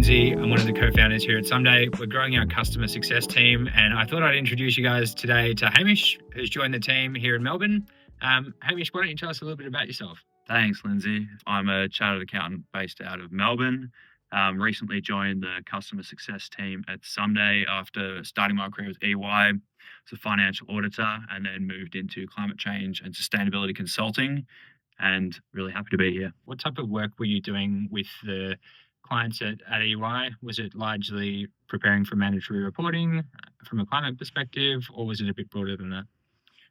Lindsay. I'm one of the co-founders here at Sumday. We're growing our customer success team, and I thought I'd introduce you guys today to Hamish, who's joined the team here in Melbourne. Hamish, why don't you tell us a little bit about yourself? Thanks, Lindsay. I'm a chartered accountant based out of Melbourne. Recently joined the customer success team at Sumday after starting my career with EY as a financial auditor, and then moved into climate change and sustainability consulting, and really happy to be here. What type of work were you doing with the clients at EY? Was it largely preparing for mandatory reporting from a climate perspective, or was it a bit broader than that?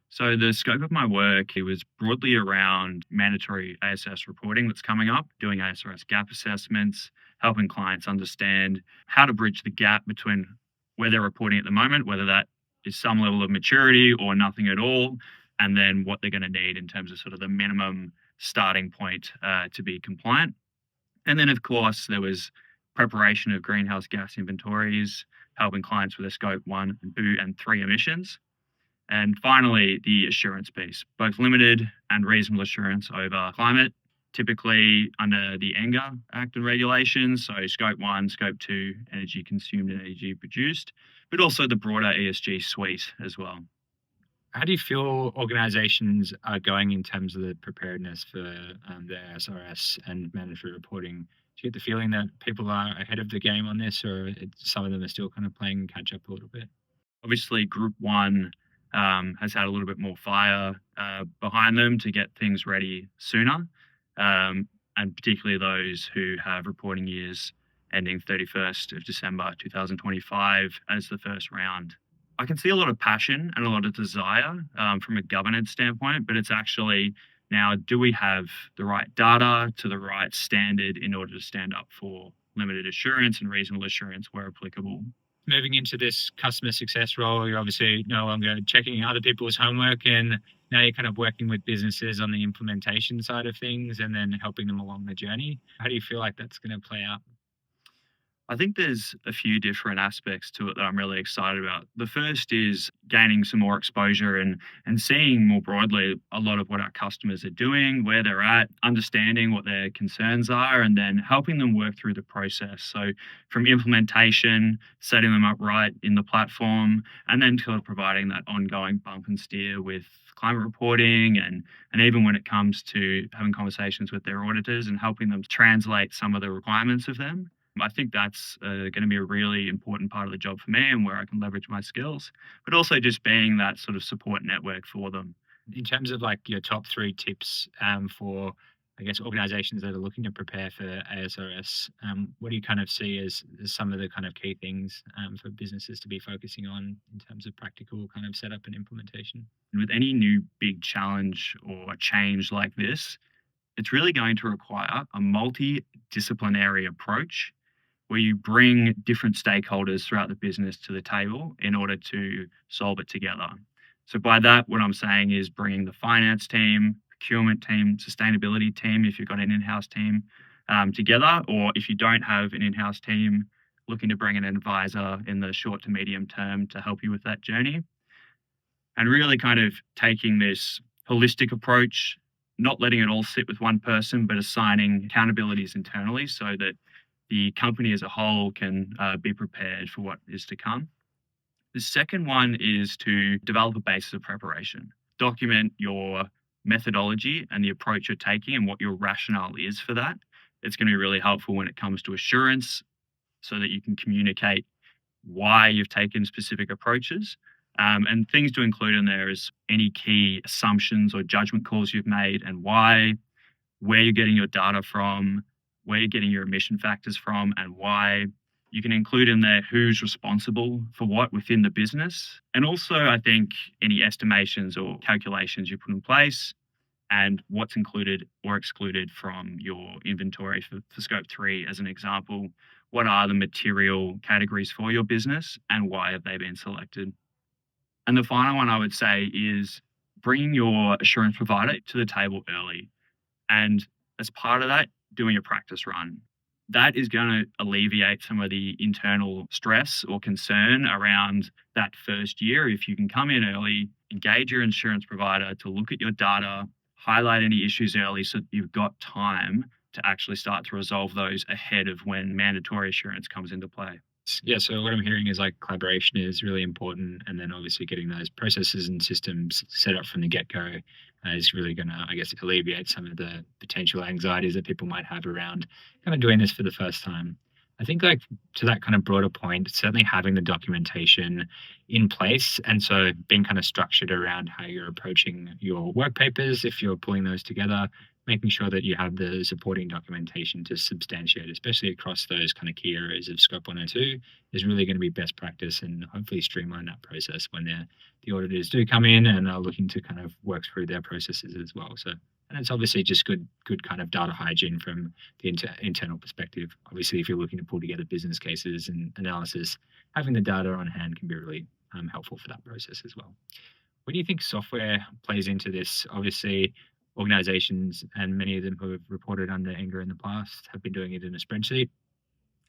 So the scope of my work, it was broadly around mandatory ASRS reporting that's coming up, doing ASRS gap assessments, helping clients understand how to bridge the gap between where they're reporting at the moment, whether that is some level of maturity or nothing at all, and then what they're going to need in terms of sort of the minimum starting point to be compliant. And then, of course, there was preparation of greenhouse gas inventories, helping clients with their scope 1, 2, and 3 emissions. And finally, the assurance piece, both limited and reasonable assurance over climate, typically under the ENGA Act and regulations. So scope 1, scope 2, energy consumed and energy produced, but also the broader ESG suite as well. How do you feel organizations are going in terms of the preparedness for the ASRS and mandatory reporting? Do you get the feeling that people are ahead of the game on this, or some of them are still kind of playing catch up a little bit? Obviously, Group 1 has had a little bit more fire behind them to get things ready sooner, and particularly those who have reporting years ending 31st of December 2025 as the first round. I can see a lot of passion and a lot of desire from a governance standpoint, but it's actually now, do we have the right data to the right standard in order to stand up for limited assurance and reasonable assurance where applicable? Moving into this customer success role, you're obviously no longer checking other people's homework, and now you're kind of working with businesses on the implementation side of things and then helping them along the journey. How do you feel like that's going to play out? I think there's a few different aspects to it that I'm really excited about. The first is gaining some more exposure and seeing more broadly a lot of what our customers are doing, where they're at, understanding what their concerns are, and then helping them work through the process. So from implementation, setting them up right in the platform, and then sort of providing that ongoing bump and steer with climate reporting and even when it comes to having conversations with their auditors and helping them translate some of the requirements of them. I think that's going to be a really important part of the job for me and where I can leverage my skills, but also just being that sort of support network for them. In terms of like your top 3 tips for, I guess, organizations that are looking to prepare for ASRS, what do you kind of see as some of the kind of key things for businesses to be focusing on in terms of practical kind of setup and implementation? And with any new big challenge or change like this, it's really going to require a multidisciplinary approach where you bring different stakeholders throughout the business to the table in order to solve it together. So by that, what I'm saying is bringing the finance team, procurement team, sustainability team, if you've got an in-house team, together, or if you don't have an in-house team, looking to bring an advisor in the short to medium term to help you with that journey. And really kind of taking this holistic approach, not letting it all sit with one person, but assigning accountabilities internally so that the company as a whole can be prepared for what is to come. The second one is to develop a basis of preparation. Document your methodology and the approach you're taking and what your rationale is for that. It's going to be really helpful when it comes to assurance so that you can communicate why you've taken specific approaches. And things to include in there is any key assumptions or judgment calls you've made and why, where you're getting your data from, where you're getting your emission factors from and why. You can include in there who's responsible for what within the business. And also, I think, any estimations or calculations you put in place and what's included or excluded from your inventory for scope 3, as an example. What are the material categories for your business and why have they been selected? And the final one I would say is bringing your assurance provider to the table early. And as part of that, doing a practice run. That is going to alleviate some of the internal stress or concern around that first year. If you can come in early, engage your insurance provider to look at your data, highlight any issues early so that you've got time to actually start to resolve those ahead of when mandatory assurance comes into play. Yeah, so what I'm hearing is like collaboration is really important, and then obviously getting those processes and systems set up from the get go is really going to, I guess, alleviate some of the potential anxieties that people might have around kind of doing this for the first time. I think, like, to that kind of broader point, certainly having the documentation in place, and so being kind of structured around how you're approaching your work papers, if you're pulling those together, making sure that you have the supporting documentation to substantiate, especially across those kind of key areas of scope 102, is really going to be best practice and hopefully streamline that process when the auditors do come in and are looking to kind of work through their processes as well. So, and it's obviously just good kind of data hygiene from the internal perspective. Obviously, if you're looking to pull together business cases and analysis, having the data on hand can be really helpful for that process as well. What do you think software plays into this? Obviously, organizations, and many of them who have reported under anger in the past, have been doing it in a spreadsheet.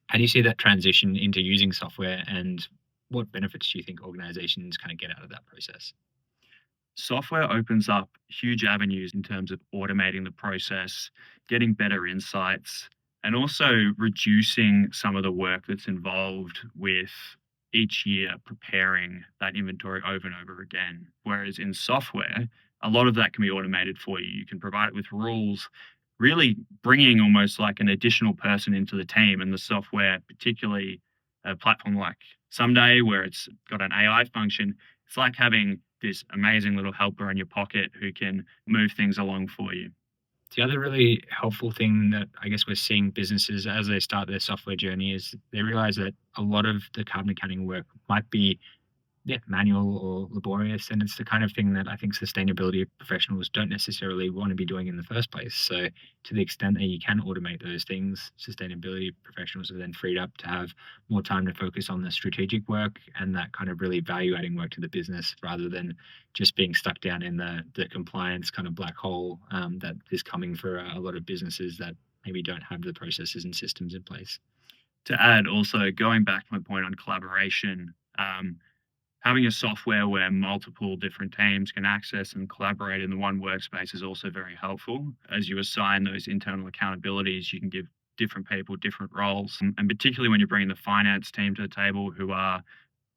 How do you see that transition into using software, and what benefits do you think organizations kind of get out of that process? Software opens up huge avenues in terms of automating the process, getting better insights, and also reducing some of the work that's involved with each year preparing that inventory over and over again. Whereas in software, a lot of that can be automated for you. You can provide it with rules, really bringing almost like an additional person into the team. And the software, particularly a platform like Sumday, where it's got an AI function, it's like having this amazing little helper in your pocket who can move things along for you. The other really helpful thing that I guess we're seeing businesses as they start their software journey is they realize that a lot of the carbon accounting work might be, yeah, manual or laborious, and it's the kind of thing that I think sustainability professionals don't necessarily want to be doing in the first place. So, to the extent that you can automate those things, sustainability professionals are then freed up to have more time to focus on the strategic work and that kind of really value adding work to the business, rather than just being stuck down in the compliance kind of black hole that is coming for a lot of businesses that maybe don't have the processes and systems in place. To add, also going back to my point on collaboration, having a software where multiple different teams can access and collaborate in the one workspace is also very helpful. As you assign those internal accountabilities, you can give different people different roles. And particularly when you're bringing the finance team to the table, who are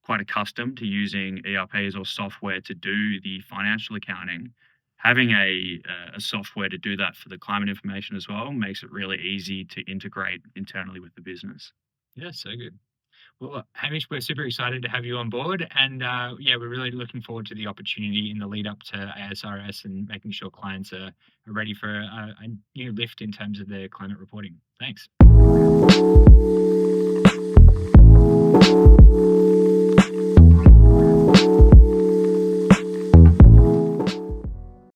quite accustomed to using ERPs or software to do the financial accounting, having a software to do that for the climate information as well makes it really easy to integrate internally with the business. Yeah, so good. Well, Hamish, we're super excited to have you on board, and yeah, we're really looking forward to the opportunity in the lead up to ASRS and making sure clients are ready for a new lift in terms of their climate reporting. Thanks.